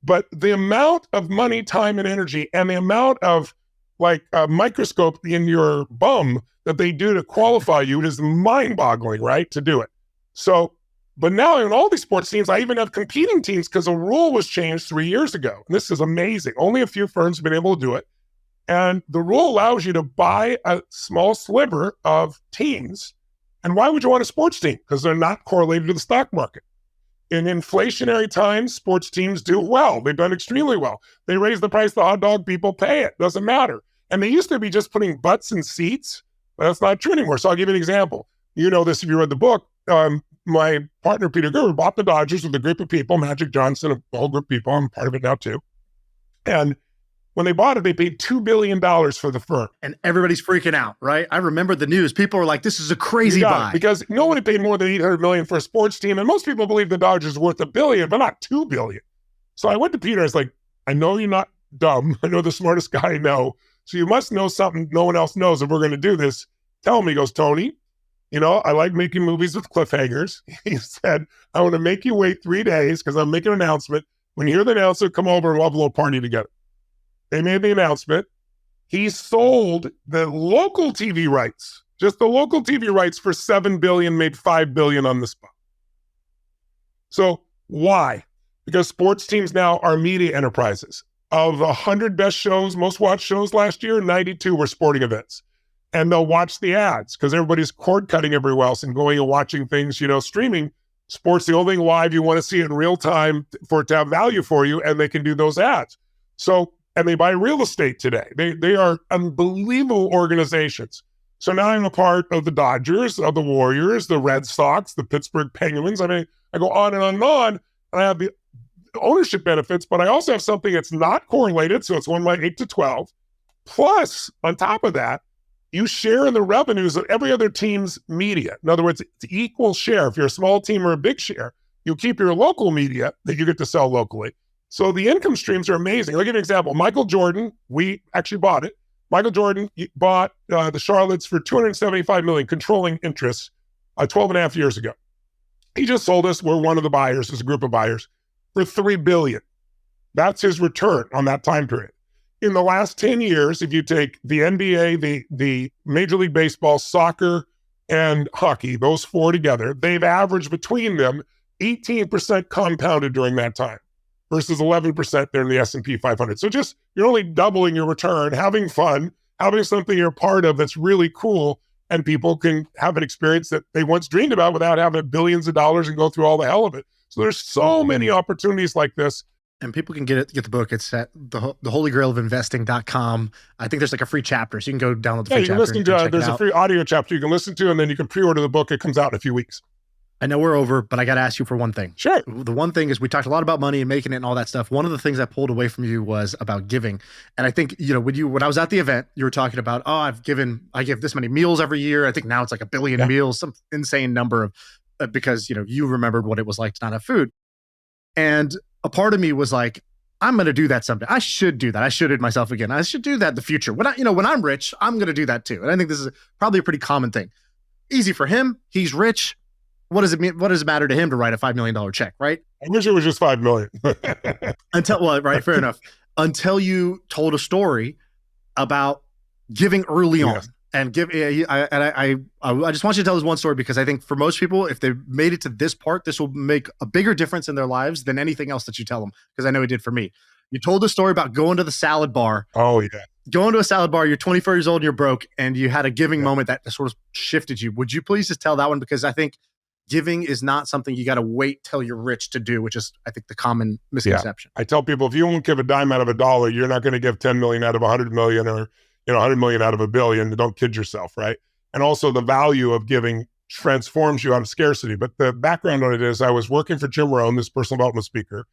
But the amount of money, time, and energy, and the amount of a microscope in your bum that they do to qualify you is mind-boggling, right, to do it. So, but now in all these sports teams, I even have competing teams because a rule was changed 3 years ago. And this is amazing. Only a few firms have been able to do it. And the rule allows you to buy a small sliver of teams. And why would you want a sports team? Because they're not correlated to the stock market. In inflationary times, sports teams do well. They've done extremely well. They raise the price of the hot dog, people pay it. Doesn't matter. And they used to be just putting butts in seats, but that's not true anymore. So I'll give you an example. You know this if you read the book. My partner, Peter Guber, bought the Dodgers with a group of people, Magic Johnson, a whole group of people. I'm part of it now too. And when they bought it, they paid $2 billion for the firm. And everybody's freaking out, right? I remember the news. People were like, this is a crazy buy. Because no one paid more than $800 million for a sports team. And most people believe the Dodgers are worth $1 billion, but not $2 billion. So I went to Peter. I was like, I know you're not dumb. I know the smartest guy I know. So you must know something no one else knows if we're going to do this. Tell me. He goes, Tony, I like making movies with cliffhangers. He said, I want to make you wait 3 days because I'm making an announcement. When you hear the announcement, come over and we'll have a little party together. They made the announcement. He sold the local TV rights, just the local TV rights for $7 billion, made $5 billion on the spot. So why? Because sports teams now are media enterprises. Of 100 best shows, most watched shows last year, 92 were sporting events. And they'll watch the ads because everybody's cord cutting everywhere else and going and watching things, streaming. Sports, the only thing live, you want to see it in real time for it to have value for you, and they can do those ads. So, and they buy real estate today. They are unbelievable organizations. So now I'm a part of the Dodgers, of the Warriors, the Red Sox, the Pittsburgh Penguins. I mean, I go on and on and on, and I have the ownership benefits, but I also have something that's not correlated, so it's 1 by 8 to 12. Plus, on top of that, you share in the revenues of every other team's media. In other words, it's equal share. If you're a small team or a big share, you keep your local media that you get to sell locally. So the income streams are amazing. I'll give you an example. Michael Jordan, we actually bought it. Michael Jordan bought the Charlottes for $275 million controlling interests 12 and a half years ago. He just sold us. We're one of the buyers, as a group of buyers, for $3 billion. That's his return on that time period. In the last 10 years, if you take the NBA, the Major League Baseball, soccer, and hockey, those four together, they've averaged between them 18% compounded during that time versus 11% there in the S&P 500. So just, you're only doubling your return, having fun, having something you're part of that's really cool, and people can have an experience that they once dreamed about without having billions of dollars and go through all the hell of it. So there's so many opportunities like this. And people can get the book. It's at the Holy Grail of Investing.com. I think there's like a free chapter, so you can go download the free You can chapter. listen to there's a free audio chapter you can listen to, and then you can pre-order the book. It comes out in a few weeks. I know we're over, but I got to ask you for one thing. Sure. The one thing is we talked a lot about money and making it and all that stuff. One of the things I pulled away from you was about giving. And I think, when I was at the event, you were talking about, I give this many meals every year. I think now it's like 1 billion meals, some insane number of, because, you remembered what it was like to not have food. And a part of me was like, I'm going to do that someday. I should do that. I should myself again. I should do that in the future. When I'm rich, I'm going to do that too. And I think this is probably a pretty common thing. Easy for him. He's rich. What does it mean? What does it matter to him to write a $5 million check, right? I wish it was just 5 million. Right, fair enough. Until you told a story about giving early on. And I just want you to tell this one story, because I think for most people, if they made it to this part, this will make a bigger difference in their lives than anything else that you tell them, because I know it did for me. You told the story about going to the salad bar. Oh, yeah. Going to a salad bar, you're 24 years old and you're broke, and you had a giving moment that sort of shifted you. Would you please just tell that one? Because I think giving is not something you got to wait till you're rich to do, which is, I think, the common misconception. I tell people, if you won't give a dime out of a dollar, you're not going to give 10 million out of 100 million, or 100 million out of 1 billion. Don't kid yourself, right? And also the value of giving transforms you out of scarcity. But the background on it is I was working for Jim Rohn, this personal development speaker,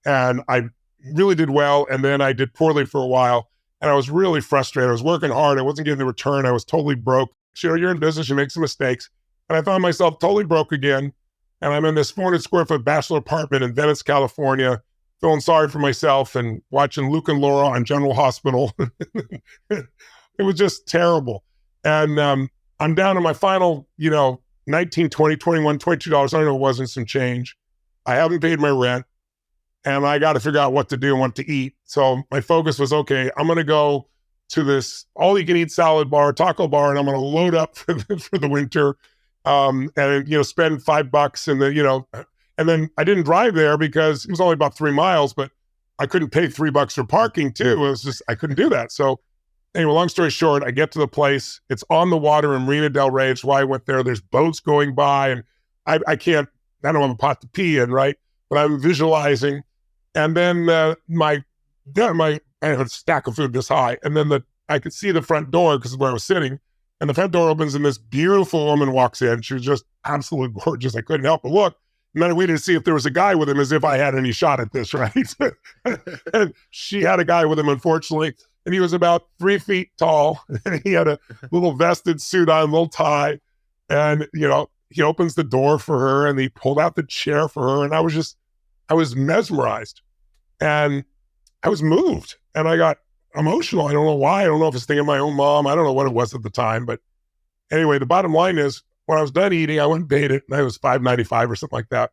and I really did well. And then I did poorly for a while, and I was really frustrated. I was working hard. I wasn't getting the return. I was totally broke. You're in business, you make some mistakes. And I found myself totally broke again. And I'm in this 400 square foot bachelor apartment in Venice, California, feeling sorry for myself and watching Luke and Laura on General Hospital. It was just terrible. And I'm down to my final, $19, $20, $21, $22. I don't know what it was, and some change. I haven't paid my rent, and I got to figure out what to do and what to eat. So my focus was, okay, I'm going to go to this all-you-can-eat salad bar, taco bar, and I'm going to load up for the winter, and spend $5, and then and then I didn't drive there because it was only about 3 miles, but I couldn't pay $3 for parking too. It was just, I couldn't do that. So anyway, long story short, I get to the place. It's on the water in Marina del Rey. It's why I went there. There's boats going by, and I don't have a pot to pee in, right? But I'm visualizing. And then I had a stack of food this high, and then I could see the front door because of where I was sitting. And the front door opens, and this beautiful woman walks in. She was just absolutely gorgeous. I couldn't help but look. And then I waited to see if there was a guy with him, as if I had any shot at this, right? And she had a guy with him, unfortunately. And he was about 3 feet tall. And he had a little vested suit on, a little tie. And, he opens the door for her, and he pulled out the chair for her. And I was mesmerized. And I was moved. And I got emotional. I don't know why. I don't know if it's thinking of my own mom. I don't know what it was at the time. But anyway, the bottom line is, when I was done eating, I went and paid it. And it was $5.95 or something like that.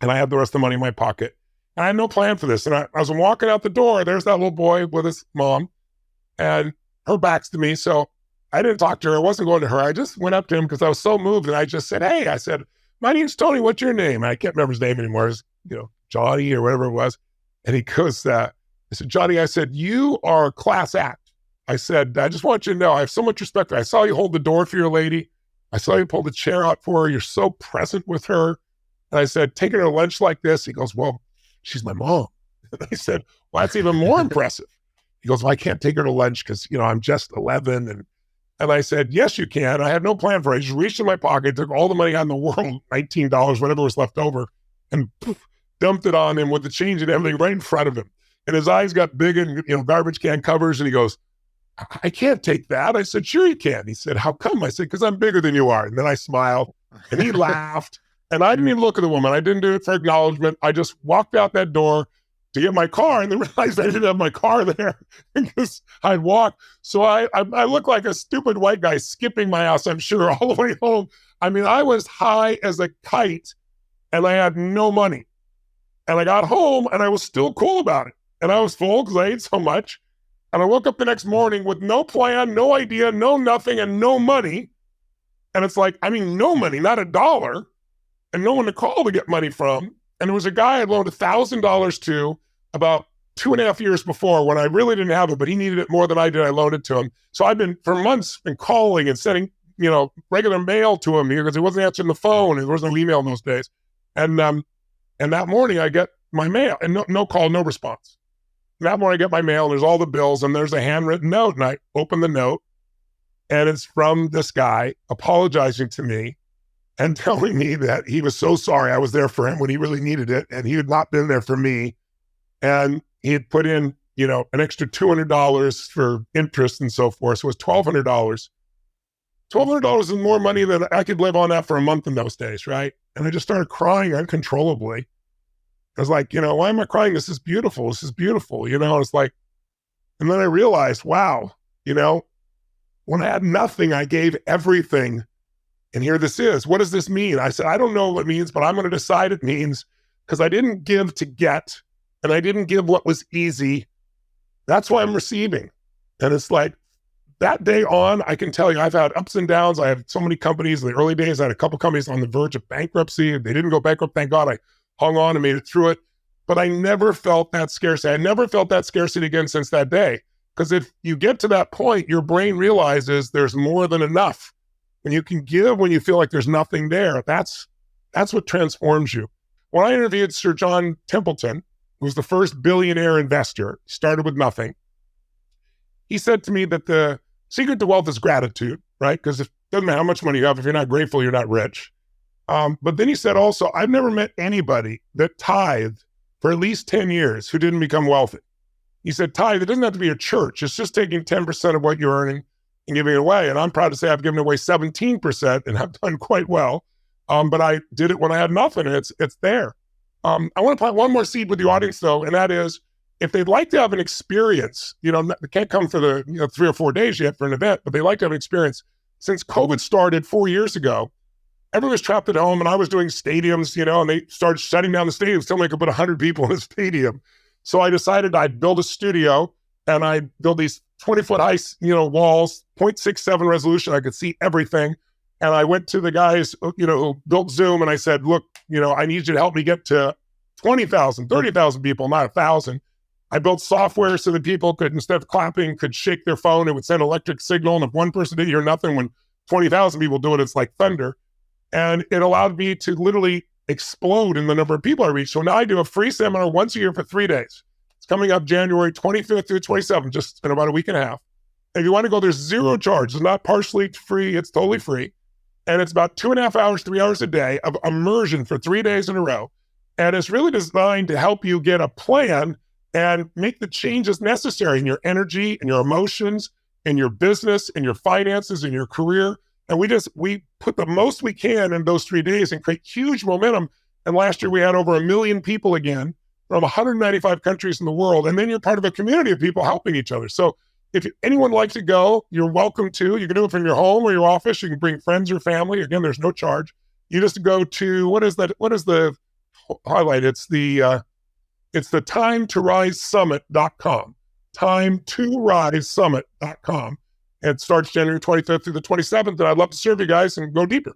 And I had the rest of the money in my pocket. And I had no plan for this. And I was walking out the door. There's that little boy with his mom. And her back's to me. So I didn't talk to her. I wasn't going to her. I just went up to him because I was so moved. And I just said, hey, I said, my name's Tony. What's your name? And I can't remember his name anymore. It was, Johnny or whatever it was. And he goes, I said, Johnny, I said, you are a class act. I said, I just want you to know, I have so much respect for you. I saw you hold the door for your lady. I saw you pull the chair out for her. You're so present with her. And I said, taking her to lunch like this? He goes, well, she's my mom. And I said, well, that's even more impressive. He goes, well, I can't take her to lunch because, I'm just 11. And I said, yes, you can. I had no plan for it. I just reached in my pocket, took all the money out in the world, $19, whatever was left over, and poof, dumped it on him with the change and everything right in front of him. And his eyes got big and, garbage can covers. And he goes, I can't take that. I said, sure you can. He said, how come? I said, because I'm bigger than you are. And then I smiled, and he laughed. And I didn't even look at the woman. I didn't do it for acknowledgement. I just walked out that door to get my car, and then realized I didn't have my car there because I'd walked. So I looked like a stupid white guy skipping my house, I'm sure, all the way home. I mean, I was high as a kite, and I had no money. And I got home, and I was still cool about it. And I was full because I ate so much. And I woke up the next morning with no plan, no idea, no nothing, and no money. And it's like, no money, not $1, and no one to call to get money from. And there was a guy I loaned $1,000 to about 2.5 years before, when I really didn't have it, but he needed it more than I did. I loaned it to him. So I've been, for months, been calling and sending, regular mail to him because he wasn't answering the phone, and there was no email in those days. And And that morning I get my mail and no call, no response. And that morning I get my mail and there's all the bills and there's a handwritten note. And I open the note and it's from this guy apologizing to me and telling me that he was so sorry I was there for him when he really needed it. And he had not been there for me. And he had put in, an extra $200 for interest and so forth. So it was $1,200. $1,200 is more money than I could live on that for a month in those days, right? And I just started crying uncontrollably. I was like, why am I crying? This is beautiful. This is beautiful. It's like, and then I realized, wow, when I had nothing, I gave everything. And here this is. What does this mean? I said, I don't know what it means, but I'm going to decide it means because I didn't give to get and I didn't give what was easy. That's why I'm receiving. And it's like that day on, I can tell you, I've had ups and downs. I had so many companies in the early days. I had a couple companies on the verge of bankruptcy. They didn't go bankrupt. Thank God I hung on and made it through it. But I never felt that scarcity. I never felt that scarcity again since that day. Because if you get to that point, your brain realizes there's more than enough. When you can give when you feel like there's nothing there, that's what transforms you. When I interviewed Sir John Templeton, who was the first billionaire investor, started with nothing. He said to me that the secret to wealth is gratitude, right? Because it doesn't matter how much money you have, if you're not grateful, you're not rich. But then he said also, I've never met anybody that tithed for at least 10 years who didn't become wealthy. He said, tithe, it doesn't have to be a church. It's just taking 10% of what you're earning and giving it away. And I'm proud to say I've given away 17% and I've done quite well. But I did it when I had nothing and it's there. I want to plant one more seed with the audience though, and that is if they'd like to have an experience, they can't come for the 3 or 4 days yet for an event, but they like to have an experience. Since COVID started 4 years ago, everyone was trapped at home and I was doing stadiums, and they started shutting down the stadiums, telling me I could put 100 people in a stadium. So I decided I'd build a studio and I'd build these 20-foot high, walls, 0.67 resolution. I could see everything. And I went to the guys, who built Zoom and I said, look, I need you to help me get to 20,000, 30,000 people, not 1,000. I built software so that people could, instead of clapping, could shake their phone. It would send electric signal. And if one person didn't hear nothing, when 20,000 people do it, it's like thunder. And it allowed me to literally explode in the number of people I reached. So now I do a free seminar once a year for 3 days. It's coming up January 25th through 27th, just in about a week and a half. And if you want to go, there's zero charge. It's not partially free. It's totally free. And it's about 2.5 hours, 3 hours a day of immersion for 3 days in a row. And it's really designed to help you get a plan and make the changes necessary in your energy, in your emotions, in your business, in your finances, in your career. And we put the most we can in those 3 days and create huge momentum. And last year we had over 1 million people again from 195 countries in the world. And then you're part of a community of people helping each other. So if anyone likes to go, you're welcome to. You can do it from your home or your office. You can bring friends or family. Again, there's no charge. You just go to, what is the highlight? It's the timetorisesummit.com. Timetorisesummit.com. It starts January 25th through the 27th. And I'd love to serve you guys and go deeper.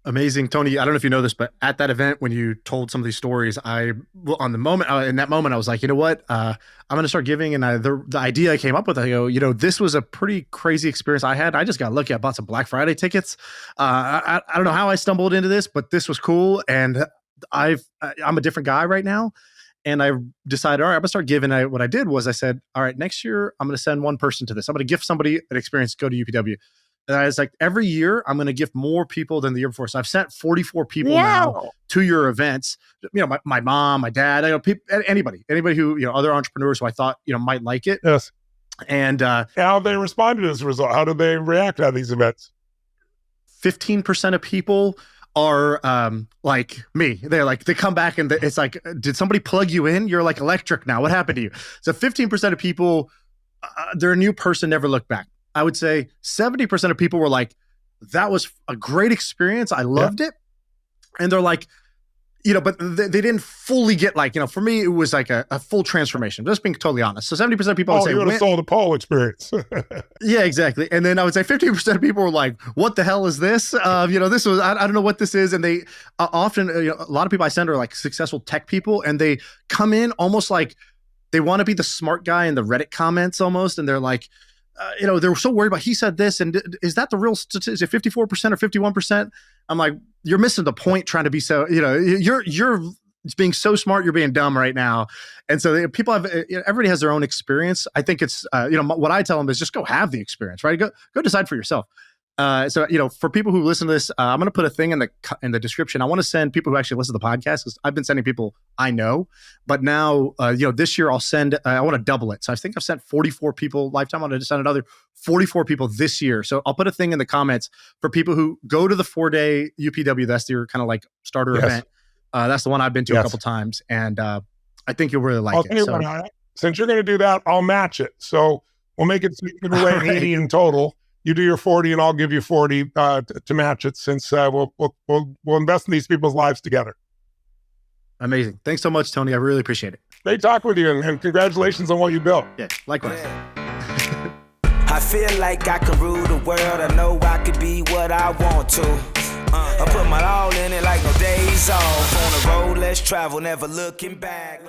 Amazing. Tony, I don't know if you know this, but at that event, when you told some of these stories, in that moment, I was like, you know what? I'm going to start giving. And the idea I came up with, I go, this was a pretty crazy experience I had. I just got lucky. I bought some Black Friday tickets. I don't know how I stumbled into this, but this was cool. And I'm a different guy right now. And I decided, all right, I'm going to start giving. What I did was I said, all right, next year, I'm going to send one person to this. I'm going to gift somebody an experience to go to UPW. And I was like, every year, I'm going to gift more people than the year before. So I've sent 44 people now to your events. My mom, my dad, anybody who, other entrepreneurs who I thought, might like it. Yes. And how they responded as a result? How did they react at these events? 15% of people are like me. They're like, they come back and it's like, did somebody plug you in? You're like electric now. What happened to you? So 15% of people, they're a new person, never look back. I would say 70% of people were like, that was a great experience. I loved it. And they're like, but they didn't fully get for me, it was like a full transformation. Just being totally honest. So 70% of people would say, you would have sold the Paul experience. Yeah, exactly. And then I would say 50% of people were like, what the hell is this? This was, I don't know what this is. And they often, a lot of people I send are like successful tech people, and they come in almost like they want to be the smart guy in the Reddit comments almost. And they're like, They were so worried about, he said this, and is that the real statistic? Is it 54% or 51%? I'm like, you're missing the point trying to be so, you're being so smart, you're being dumb right now. And so people have, everybody has their own experience. I think it's, what I tell them is just go have the experience, right? Go decide for yourself. For people who listen to this, I'm going to put a thing in the description. I want to send people who actually listen to the podcast, because I've been sending people I know, but now, this year I'll send, I want to double it. So I think I've sent 44 people lifetime. I'm going to send another 44 people this year. So I'll put a thing in the comments for people who go to the 4-day UPW. That's your kind of like starter event. That's the one I've been to a couple times. And I think you'll really like it. So, since you're going to do that, I'll match it. So we'll make it so you give away 80 in total. You do your 40 and I'll give you 40 to match it, since we'll invest in these people's lives together. Amazing. Thanks so much, Tony. I really appreciate it. Great talk with you, and congratulations on what you built. Yeah, likewise. I feel like I can rule the world. I know I could be what I want to. I put my all in it like no days off. On the road, let's travel, never looking back.